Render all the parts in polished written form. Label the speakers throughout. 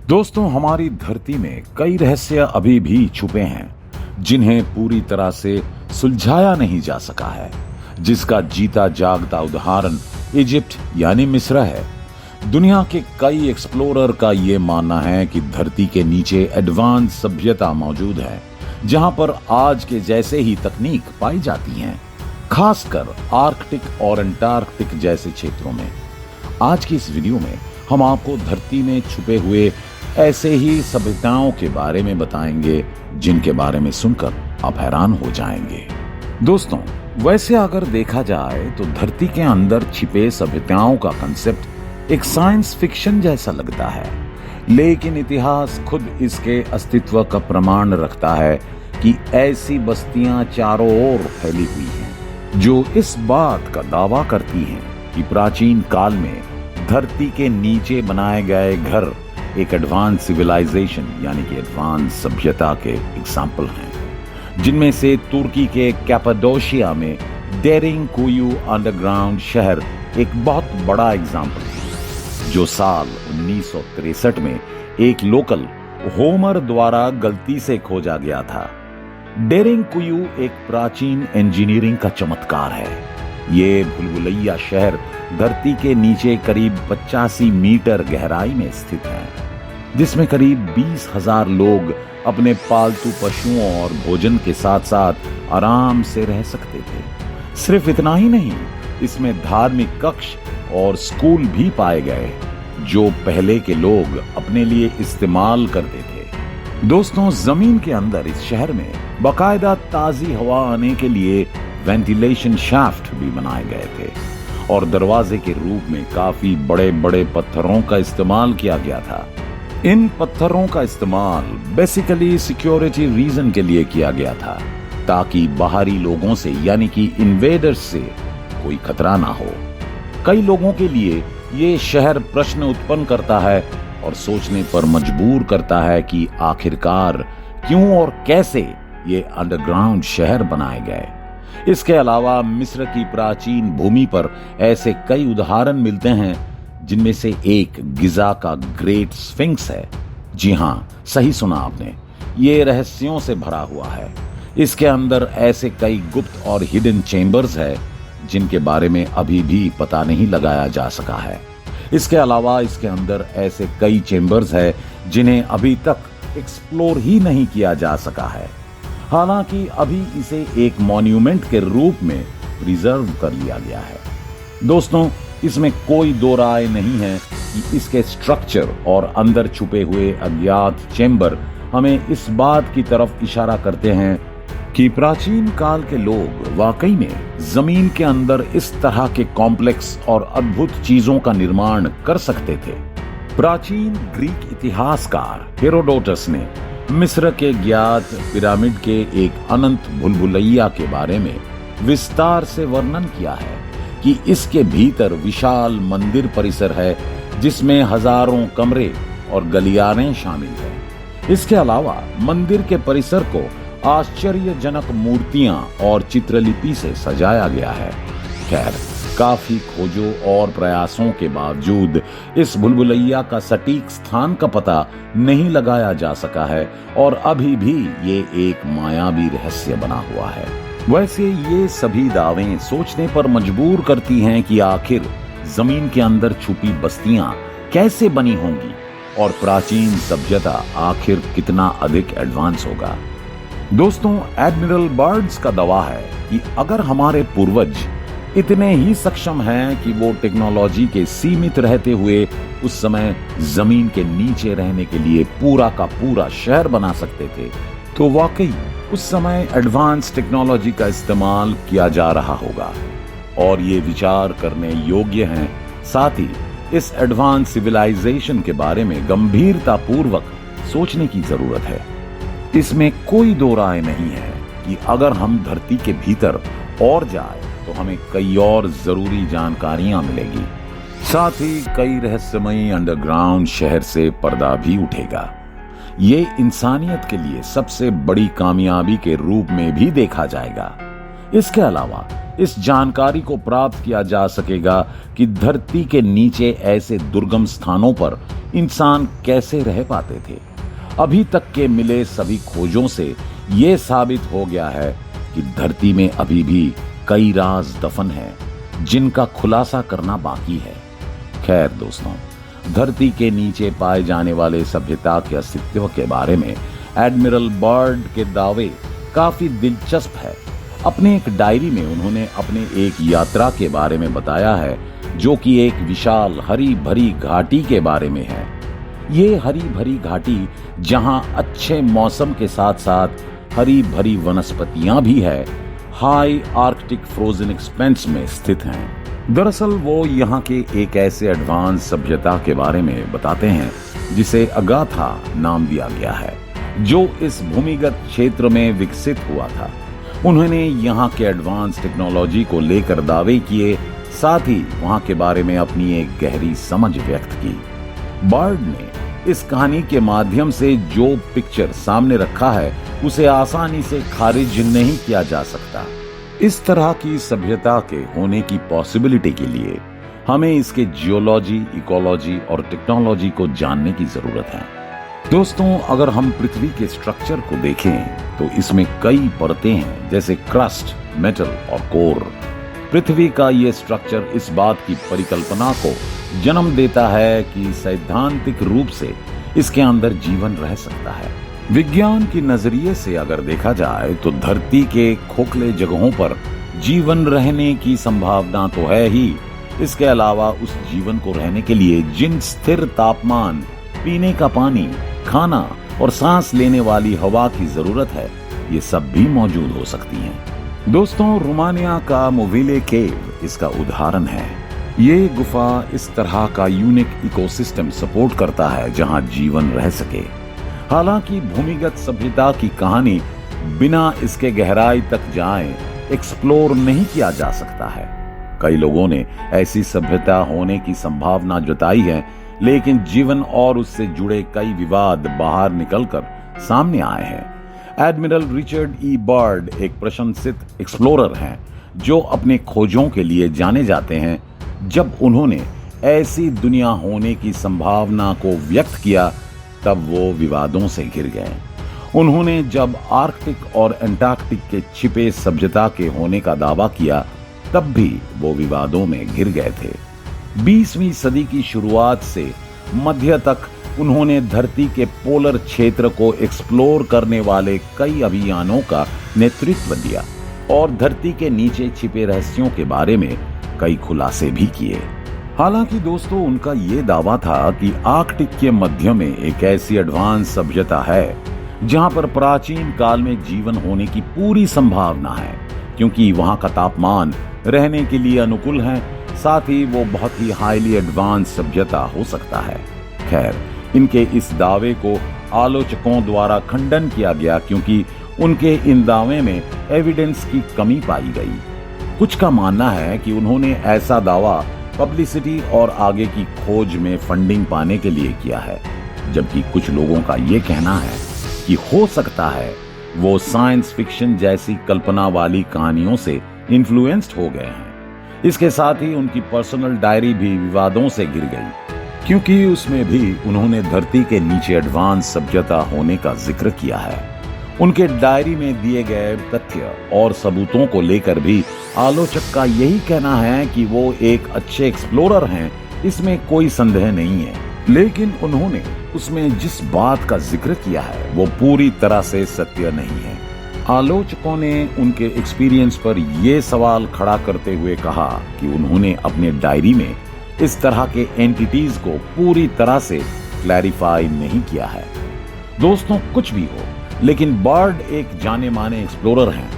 Speaker 1: दोस्तों, हमारी धरती में कई रहस्य अभी भी छुपे हैं जिन्हें पूरी तरह से सुलझाया नहीं जा सका है, जिसका जीता जागता उदाहरण इजिप्ट यानी मिस्र है। दुनिया के कई एक्सप्लोरर का यह मानना है कि धरती के नीचे एडवांस सभ्यता मौजूद है, जहां पर आज के जैसे ही तकनीक पाई जाती हैं, खासकर आर्कटिक और अंटार्कटिक जैसे क्षेत्रों में। आज की इस वीडियो में हम आपको धरती में छुपे हुए ऐसे ही सभ्यताओं के बारे में बताएंगे जिनके बारे में सुनकर आप हैरान हो जाएंगे। दोस्तों, वैसे अगर देखा जाए तो धरती के अंदर छिपे सभ्यताओं का कंसेप्ट एक साइंस फिक्शन जैसा लगता है, लेकिन इतिहास खुद इसके अस्तित्व का प्रमाण रखता है कि ऐसी बस्तियां चारों ओर फैली हुई हैं जो इस बात का दावा करती हैं कि प्राचीन काल में धरती के नीचे बनाए गए घर एक एडवांस सिविलाइजेशन यानी कि एडवांस सभ्यता के एग्जाम्पल हैं, जिनमें से तुर्की के कैपाडोशिया में डेरिंगकुयू अंडरग्राउंड शहर एक बहुत बड़ा एग्जाम्पल है, जो साल 1963 में एक लोकल होमर द्वारा गलती से खोजा गया था। डेरिंगकुयू एक प्राचीन इंजीनियरिंग का चमत्कार है। ये भूलभुलैया शहर धरती के नीचे करीब 85 मीटर गहराई में स्थित है, जिसमें करीब 20,000 लोग अपने पालतू पशुओं और भोजन के साथ साथ आराम से रह सकते थे। सिर्फ इतना ही नहीं, इसमें धार्मिक कक्ष और स्कूल भी पाए गए जो पहले के लोग अपने लिए इस्तेमाल करते थे। दोस्तों, जमीन के अंदर इस शहर में बाकायदा ताजी हवा आने के लिए वेंटिलेशन शाफ्ट भी बनाए गए थे और दरवाजे के रूप में काफी बड़े बड़े पत्थरों का इस्तेमाल किया गया था। इन पत्थरों का इस्तेमाल बेसिकली सिक्योरिटी रीजन के लिए किया गया था, ताकि बाहरी लोगों से यानी कि इन्वेडर्स से कोई खतरा ना हो। कई लोगों के लिए ये शहर प्रश्न उत्पन्न करता है और सोचने पर मजबूर करता है कि आखिरकार क्यों और कैसे ये अंडरग्राउंड शहर बनाए गए। इसके अलावा मिस्र की प्राचीन भूमि पर ऐसे कई उदाहरण मिलते हैं, जिनमें से एक गिजा का ग्रेट स्फिंक्स है। जी हां, सही सुना आपने, ये रहस्यों से भरा हुआ है। इसके अंदर ऐसे कई गुप्त और हिडन चेंबर्स है जिनके बारे में अभी भी पता नहीं लगाया जा सका है। इसके अलावा इसके अंदर ऐसे कई चेंबर्स है जिन्हें अभी तक एक्सप्लोर ही नहीं किया जा सका है। हालांकि अभी इसे एक मॉन्यूमेंट के रूप में प्रिजर्व कर लिया गया है। दोस्तों, इसमें कोई दो राय नहीं है कि इसके स्ट्रक्चर और अंदर छुपे हुए अज्ञात चेंबर हमें इस बात की तरफ इशारा करते हैं कि प्राचीन काल के लोग वाकई में जमीन के अंदर इस तरह के कॉम्प्लेक्स और अद्भुत चीजों का निर्माण कर सकते थे। प्राचीन ग्रीक इतिहासकार हेरोडोटस ने मिस्र के ज्ञात पिरामिड के एक अनंत भूलभुलैया के बारे में विस्तार से वर्णन किया है कि इसके भीतर विशाल मंदिर परिसर है, जिसमें हजारों कमरे और गलियारें शामिल हैं। इसके अलावा मंदिर के परिसर को आश्चर्यजनक मूर्तियां और चित्रलिपि से सजाया गया है। खैर, काफी खोजों और प्रयासों के बावजूद इस भूलभुलैया का सटीक स्थान का पता नहीं लगाया जा सका है और अभी भी ये एक मायावी रहस्य बना हुआ है। वैसे ये सभी दावें सोचने पर मजबूर करती हैं कि आखिर जमीन के अंदर छुपी बस्तियां कैसे बनी होंगी और प्राचीन सभ्यता आखिर कितना अधिक एडवांस होगा। दोस्तों, एडमिरल बर्ड्स का दावा है कि अगर हमारे पूर्वज इतने ही सक्षम हैं कि वो टेक्नोलॉजी के सीमित रहते हुए उस समय जमीन के नीचे रहने के लिए पूरा का पूरा शहर बना सकते थे, तो वाकई उस समय एडवांस टेक्नोलॉजी का इस्तेमाल किया जा रहा होगा और ये विचार करने योग्य हैं। साथ ही इस एडवांस सिविलाइजेशन के बारे में गंभीरता पूर्वक सोचने की जरूरत है। इसमें कोई दो राय नहीं है कि अगर हम धरती के भीतर और जाए तो हमें कई और जरूरी जानकारियां मिलेगी। साथ ही कई रहस्यमयी अंडरग्राउंड शहर से पर्दा भी उठेगा। ये इंसानियत के लिए सबसे बड़ी कामयाबी के रूप में भी देखा जाएगा। इसके अलावा इस जानकारी को प्राप्त किया जा सकेगा कि धरती के नीचे ऐसे दुर्गम स्थानों पर इंसान कैसे रह पाते थे। अभी तक के मिले सभी खोजों से यह साबित हो गया है कि धरती में अभी भी कई राज दफन हैं जिनका खुलासा करना बाकी है। खैर दोस्तों, धरती के नीचे पाए जाने वाले सभ्यता के अस्तित्व के बारे में एडमिरल बर्ड के दावे काफी दिलचस्प है। अपने एक डायरी में उन्होंने अपने एक यात्रा के बारे में बताया है जो कि एक विशाल हरी भरी घाटी के बारे में है। ये हरी भरी घाटी जहां अच्छे मौसम के साथ साथ हरी भरी वनस्पतियां भी है, हाई आर्कटिक फ्रोजन एक्सपेंस में स्थित हैं। दरअसल वो यहाँ के एक ऐसे एडवांस सभ्यता के बारे में बताते हैं जिसे अगाथा नाम दिया गया है, जो इस भूमिगत क्षेत्र में विकसित हुआ था। उन्होंने यहाँ के एडवांस टेक्नोलॉजी को लेकर दावे किए, साथ ही वहाँ के बारे में अपनी एक गहरी समझ व्यक्त की। बर्ड ने इस कहानी के माध्यम से जो पिक्चर सामने रखा है उसे आसानी से खारिज नहीं किया जा सकता। इस तरह की सभ्यता के होने की पॉसिबिलिटी के लिए हमें इसके जियोलॉजी, इकोलॉजी और टेक्नोलॉजी को जानने की जरूरत है। दोस्तों, अगर हम पृथ्वी के स्ट्रक्चर को देखें तो इसमें कई परतें हैं, जैसे क्रस्ट, मेटल और कोर। पृथ्वी का ये स्ट्रक्चर इस बात की परिकल्पना को जन्म देता है कि सैद्धांतिक रूप से इसके अंदर जीवन रह सकता है। विज्ञान के नजरिए से अगर देखा जाए तो धरती के खोखले जगहों पर जीवन रहने की संभावना तो है ही। इसके अलावा उस जीवन को रहने के लिए जिन स्थिर तापमान, पीने का पानी, खाना और सांस लेने वाली हवा की जरूरत है, ये सब भी मौजूद हो सकती हैं। दोस्तों, रोमानिया का मोविले केव इसका उदाहरण है। ये गुफा इस तरह का यूनिक इकोसिस्टम सपोर्ट करता है जहां जीवन रह सके। हालांकि भूमिगत सभ्यता की कहानी बिना इसके गहराई तक जाए एक्सप्लोर नहीं किया जा सकता है। कई लोगों ने ऐसी सभ्यता होने की संभावना जताई है, लेकिन जीवन और उससे जुड़े कई विवाद बाहर निकलकर सामने आए हैं। एडमिरल रिचर्ड ई बर्ड एक प्रशंसित एक्सप्लोरर हैं जो अपने खोजों के लिए जाने जाते हैं। जब उन्होंने ऐसी दुनिया होने की संभावना को व्यक्त किया तब वो विवादों से घिर गए। उन्होंने जब आर्कटिक और अंटार्कटिक के छिपे सभ्यता के होने का दावा किया तब भी वो विवादों में घिर गए थे। 20वीं सदी की शुरुआत से मध्य तक उन्होंने धरती के पोलर क्षेत्र को एक्सप्लोर करने वाले कई अभियानों का नेतृत्व दिया और धरती के नीचे छिपे रहस्यों के बारे में कई खुलासे भी किए। हालांकि दोस्तों, उनका ये दावा था कि आर्कटिक के मध्य में एक ऐसी एडवांस सभ्यता है जहां पर प्राचीन काल में जीवन होने की पूरी संभावना है, क्योंकि वहां का तापमान रहने के लिए अनुकूल है, साथ ही वो बहुत ही हाईली एडवांस सभ्यता हो सकता है। खैर, इनके इस दावे को आलोचकों द्वारा खंडन किया गया क्योंकि उनके इन दावे में एविडेंस की कमी पाई गई। कुछ का मानना है कि उन्होंने ऐसा दावा पब्लिसिटी और आगे की खोज में फंडिंग पाने के लिए किया है, जबकि कुछ लोगों का ये कहना है कि हो सकता है वो साइंस फिक्शन जैसी कल्पना वाली कहानियों से इन्फ्लुएंस्ड हो गए हैं। इसके साथ ही उनकी पर्सनल डायरी भी विवादों से घिर गई, क्योंकि उसमें भी उन्होंने धरती के नीचे एडवांस सभ्यता होने का जिक्र किया है। उनके डायरी में दिए गए तथ्य और सबूतों को लेकर भी आलोचक का यही कहना है कि वो एक अच्छे एक्सप्लोरर हैं, इसमें कोई संदेह नहीं है। लेकिन उन्होंने उसमें जिस बात का जिक्र किया है वो पूरी तरह से सत्य नहीं है। आलोचकों ने उनके एक्सपीरियंस पर यह सवाल खड़ा करते हुए कहा कि उन्होंने अपने डायरी में इस तरह के एंटिटीज को पूरी तरह से क्लैरिफाई नहीं किया है। दोस्तों, कुछ भी हो, लेकिन बर्ड एक जाने माने एक्सप्लोरर हैं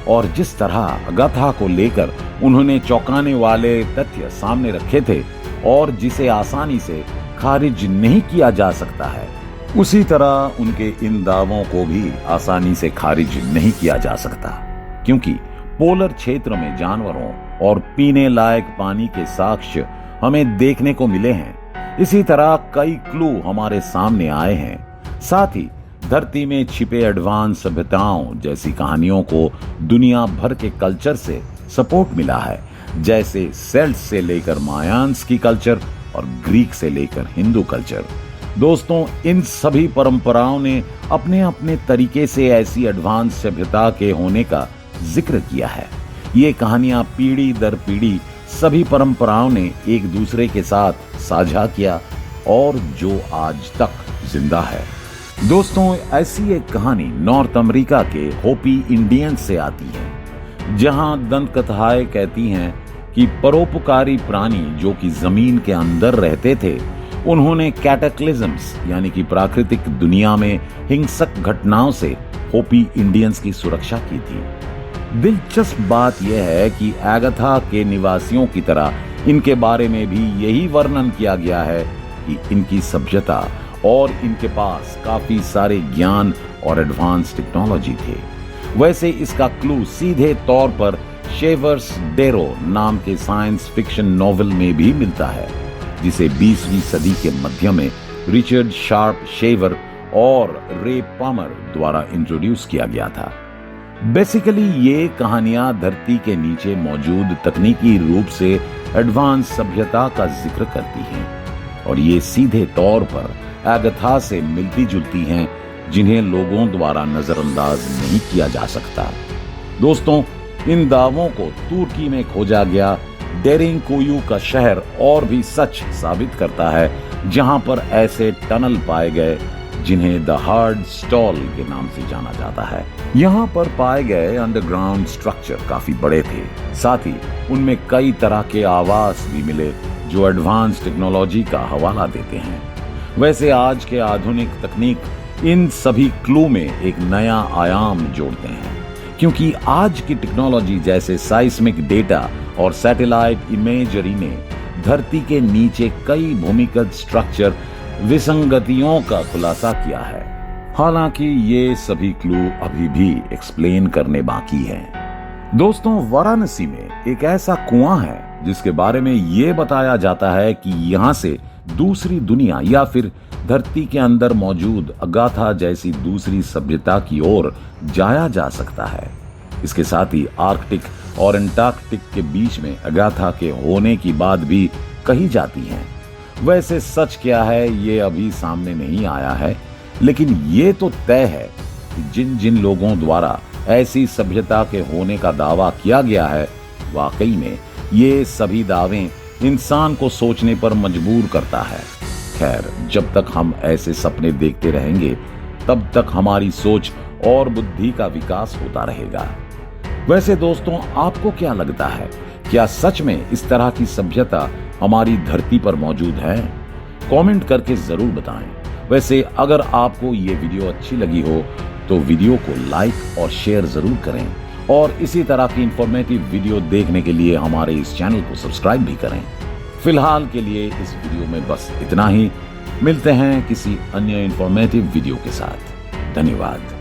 Speaker 1: और जिस तरह अगाथा को लेकर उन्होंने चौंकाने वाले तथ्य सामने रखे थे और जिसे आसानी से खारिज नहीं किया जा सकता है, उसी तरह उनके इन दावों को भी आसानी से खारिज नहीं किया जा सकता, क्योंकि पोलर क्षेत्र में जानवरों और पीने लायक पानी के साक्ष्य हमें देखने को मिले हैं। इसी तरह कई क्लू हमारे सामने आए हैं। साथ ही धरती में छिपे एडवांस सभ्यताओं जैसी कहानियों को दुनिया भर के कल्चर से सपोर्ट मिला है, जैसे सेल्ट्स से लेकर मायान्स की कल्चर और ग्रीक से लेकर हिंदू कल्चर। दोस्तों, इन सभी परंपराओं ने अपने अपने तरीके से ऐसी एडवांस सभ्यता के होने का जिक्र किया है। ये कहानियां पीढ़ी दर पीढ़ी सभी परंपराओं ने एक दूसरे के साथ साझा किया और जो आज तक जिंदा है। दोस्तों, ऐसी एक कहानी नॉर्थ अमेरिका के होपी इंडियंस से आती है, जहां दंत कथाएं कहती हैं कि परोपकारी प्राणी जो कि जमीन के अंदर रहते थे, उन्होंने कैटाक्लिज्म्स यानी कि प्राकृतिक दुनिया में हिंसक घटनाओं से होपी इंडियंस की सुरक्षा की थी। दिलचस्प बात यह है कि एगाथा के निवासियों की तरह इनके बारे में भी यही वर्णन किया गया है कि इनकी सभ्यता और इनके पास काफी सारे ज्ञान और एडवांस टेक्नोलॉजी थे। वैसे इसका क्लू सीधे तौर पर शेवर्स डेरो नाम के साइंस फिक्शन नॉवेल में भी मिलता है, जिसे 20वीं सदी के मध्य में रिचर्ड शार्प शेवर और रे पामर द्वारा इंट्रोड्यूस किया गया था। बेसिकली ये कहानियां धरती के नीचे मौजूद तकनीकी रूप से एडवांस सभ्यता का जिक्र करती हैं और ये सीधे तौर पर एगाथा से मिलती जुलती हैं, जिन्हें लोगों द्वारा नजरअंदाज नहीं किया जा सकता। दोस्तों, इन दावों को तुर्की में खोजा गया डेरिंकुयू का शहर और भी सच साबित करता है, जहां पर ऐसे टनल पाए गए जिन्हें द हार्ड स्टॉल के नाम से जाना जाता है। यहाँ पर पाए गए अंडरग्राउंड स्ट्रक्चर काफी बड़े थे, साथ ही उनमें कई तरह के आवास भी मिले जो एडवांस टेक्नोलॉजी का हवाला देते हैं। वैसे आज के आधुनिक तकनीक इन सभी क्लू में एक नया आयाम जोड़ते हैं, क्योंकि आज की टेक्नोलॉजी जैसे साइस्मिक डेटा और सैटेलाइट इमेजरी ने धरती के नीचे कई भूमिगत स्ट्रक्चर विसंगतियों का खुलासा किया है। हालांकि ये सभी क्लू अभी भी एक्सप्लेन करने बाकी हैं। दोस्तों, वाराणसी में एक ऐसा कुआं है जिसके बारे में ये बताया जाता है कि यहाँ से दूसरी दुनिया या फिर धरती के अंदर मौजूद अगाथा जैसी दूसरी सभ्यता की ओर जाया जा सकता है। इसके साथ ही आर्कटिक और अंटार्कटिक के बीच में अगाथा के होने की बात भी कही जाती है। वैसे सच क्या है ये अभी सामने नहीं आया है, लेकिन ये तो तय है कि जिन जिन लोगों द्वारा ऐसी सभ्यता के होने का दावा किया गया है, वाकई में ये सभी दावे इंसान को सोचने पर मजबूर करता है। खैर, जब तक हम ऐसे सपने देखते रहेंगे, तब तक हमारी सोच और बुद्धि का विकास होता रहेगा। वैसे दोस्तों, आपको क्या लगता है, क्या सच में इस तरह की सभ्यता हमारी धरती पर मौजूद है? कमेंट करके जरूर बताएं। वैसे अगर आपको ये वीडियो अच्छी लगी हो तो वीडियो को लाइक और शेयर जरूर करें और इसी तरह की इंफॉर्मेटिव वीडियो देखने के लिए हमारे इस चैनल को सब्सक्राइब भी करें। फिलहाल के लिए इस वीडियो में बस इतना ही। मिलते हैं किसी अन्य इंफॉर्मेटिव वीडियो के साथ। धन्यवाद।